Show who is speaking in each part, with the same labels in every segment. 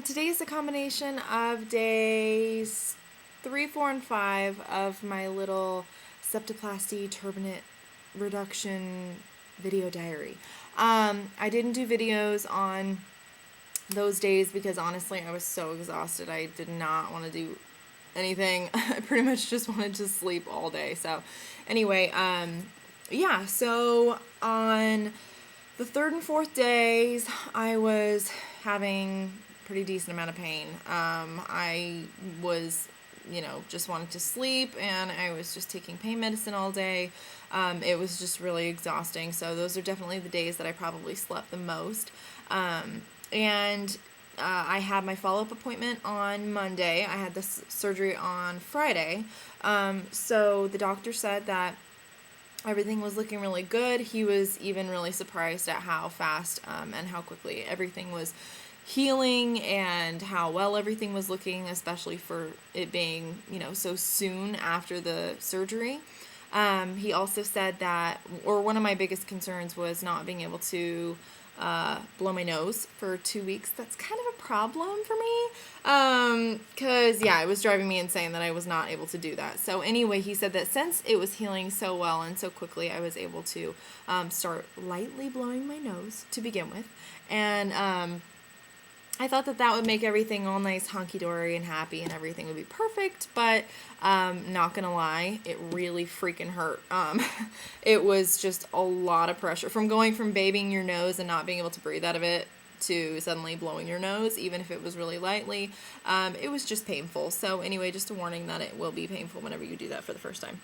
Speaker 1: Today is a combination of days 3, 4, and 5 of my little Septoplasty Turbinate Reduction video diary. I didn't do videos on those days because honestly I was so exhausted. I did not want to do anything. I pretty much just wanted to sleep all day. So anyway, so on the third and fourth days, I was having pretty decent amount of pain. I was, just wanted to sleep, and I was just taking pain medicine all day. It was just really exhausting. So those are definitely the days that I probably slept the most. I had my follow-up appointment on Monday. I had this surgery on Friday. So the doctor said that everything was looking really good. He was even really surprised at how fast and how quickly everything was healing and how well everything was looking, especially for it being, so soon after the surgery. He also said that, or one of my biggest concerns was not being able to blow my nose for 2 weeks. That's kind of a problem for me, because it was driving me insane that I was not able to do that. So anyway, he said that since it was healing so well and so quickly, I was able to start lightly blowing my nose to begin with, and I thought that would make everything all nice, hunky-dory, and happy, and everything would be perfect, but not gonna lie, it really freaking hurt. It was just a lot of pressure. From going from babying your nose and not being able to breathe out of it to suddenly blowing your nose, even if it was really lightly, it was just painful. So anyway, just a warning that it will be painful whenever you do that for the first time.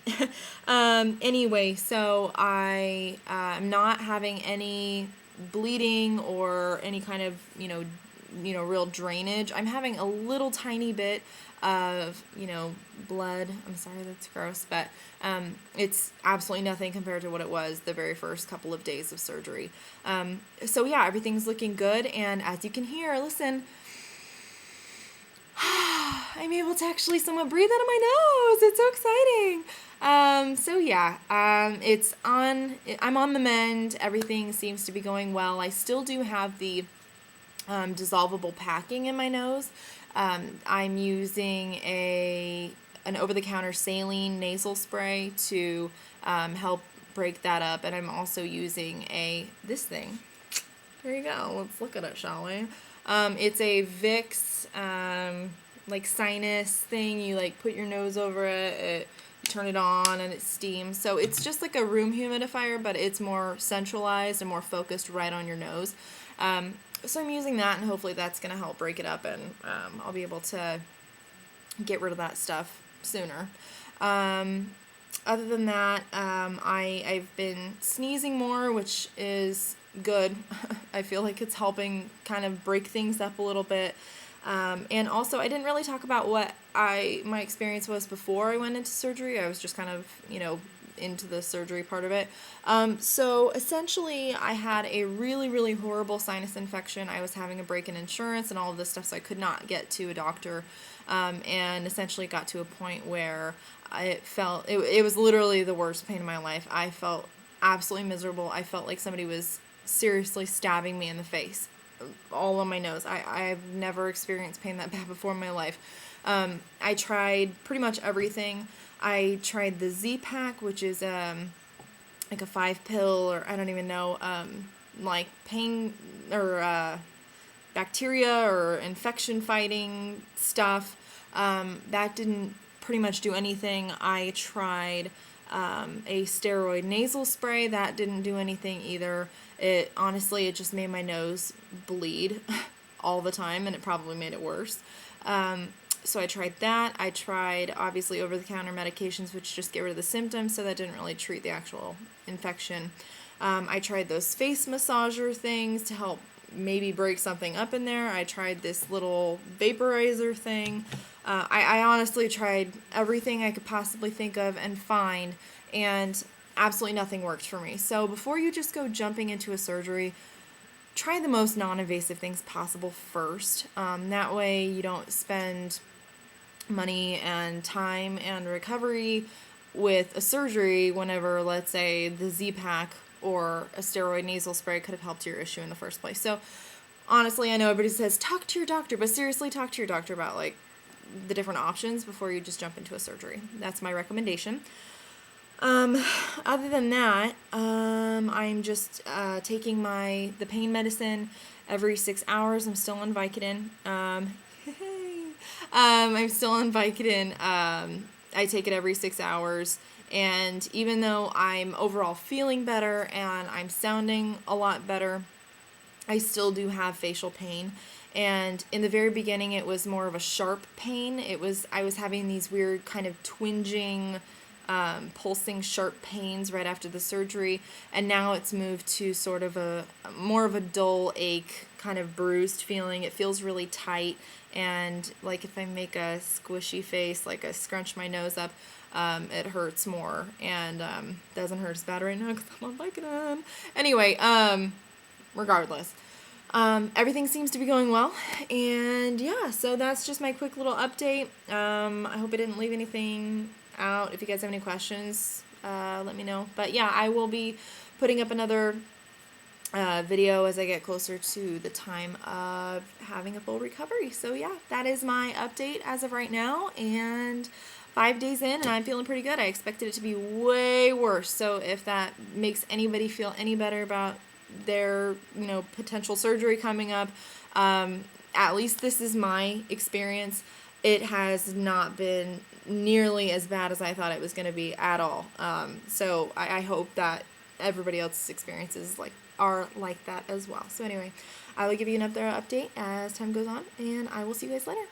Speaker 1: Anyway, so I am not having any bleeding or any kind of, real drainage. I'm having a little tiny bit of, blood. I'm sorry, that's gross, but it's absolutely nothing compared to what it was the very first couple of days of surgery. Everything's looking good, and as you can hear, listen, I'm able to actually somewhat breathe out of my nose. It's so exciting. I'm on the mend. Everything seems to be going well. I still do have the dissolvable packing in my nose. I'm using an over-the-counter saline nasal spray to help break that up, and I'm also using this thing. There you go. Let's look at it, shall we? It's a Vicks sinus thing. You put your nose over it, turn it on, and it steams. So it's just like a room humidifier, but it's more centralized and more focused right on your nose. So I'm using that, and hopefully that's going to help break it up, and I'll be able to get rid of that stuff sooner. Other than that, I've been sneezing more, which is good. I feel like it's helping kind of break things up a little bit. And also, I didn't really talk about what my experience was before I went into surgery. I was just kind of, into the surgery part of it. So essentially, I had a really, really horrible sinus infection. I was having a break in insurance and all of this stuff, so I could not get to a doctor, and essentially got to a point where it was literally the worst pain in my life. I felt absolutely miserable. I felt like somebody was seriously stabbing me in the face, all on my nose. I've never experienced pain that bad before in my life. I tried pretty much everything. I tried the Z-Pack, which is like a 5-pill, or I don't even know, pain or bacteria or infection fighting stuff. That didn't pretty much do anything. I tried a steroid nasal spray. That didn't do anything either. It just made my nose bleed all the time, and it probably made it worse. So I tried that. I tried, obviously, over-the-counter medications, which just get rid of the symptoms, so that didn't really treat the actual infection. I tried those face massager things to help maybe break something up in there. I tried this little vaporizer thing. I honestly tried everything I could possibly think of and find, and absolutely nothing worked for me. So before you just go jumping into a surgery, try the most non-invasive things possible first. That way you don't spend money and time and recovery with a surgery whenever, let's say, the Z-Pack or a steroid nasal spray could have helped your issue in the first place. So honestly, I know everybody says talk to your doctor, but seriously, talk to your doctor about like the different options before you just jump into a surgery. That's my recommendation. Um, Other than that, I'm just taking the pain medicine every 6 hours. I'm still on Vicodin. I'm still on Vicodin. I take it every 6 hours. And even though I'm overall feeling better and I'm sounding a lot better, I still do have facial pain. And in the very beginning, it was more of a sharp pain. I was having these weird kind of twinging, pulsing sharp pains right after the surgery. And now it's moved to sort of more of a dull ache, kind of bruised feeling. It feels really tight. And like if I make a squishy face, like I scrunch my nose up, it hurts more and doesn't hurt as bad right now because I'm on Vicodin. Anyway, regardless, everything seems to be going well, and yeah, so that's just my quick little update. I hope I didn't leave anything out. If you guys have any questions, let me know. But yeah, I will be putting up another video as I get closer to the time of having a full recovery. So yeah, that is my update as of right now, and 5 days in, and I'm feeling pretty good. I expected it to be way worse, so if that makes anybody feel any better about their, potential surgery coming up, at least this is my experience. It has not been nearly as bad as I thought it was going to be at all. So I hope that everybody else's experiences are like that as well. So anyway, I will give you another update as time goes on, and I will see you guys later.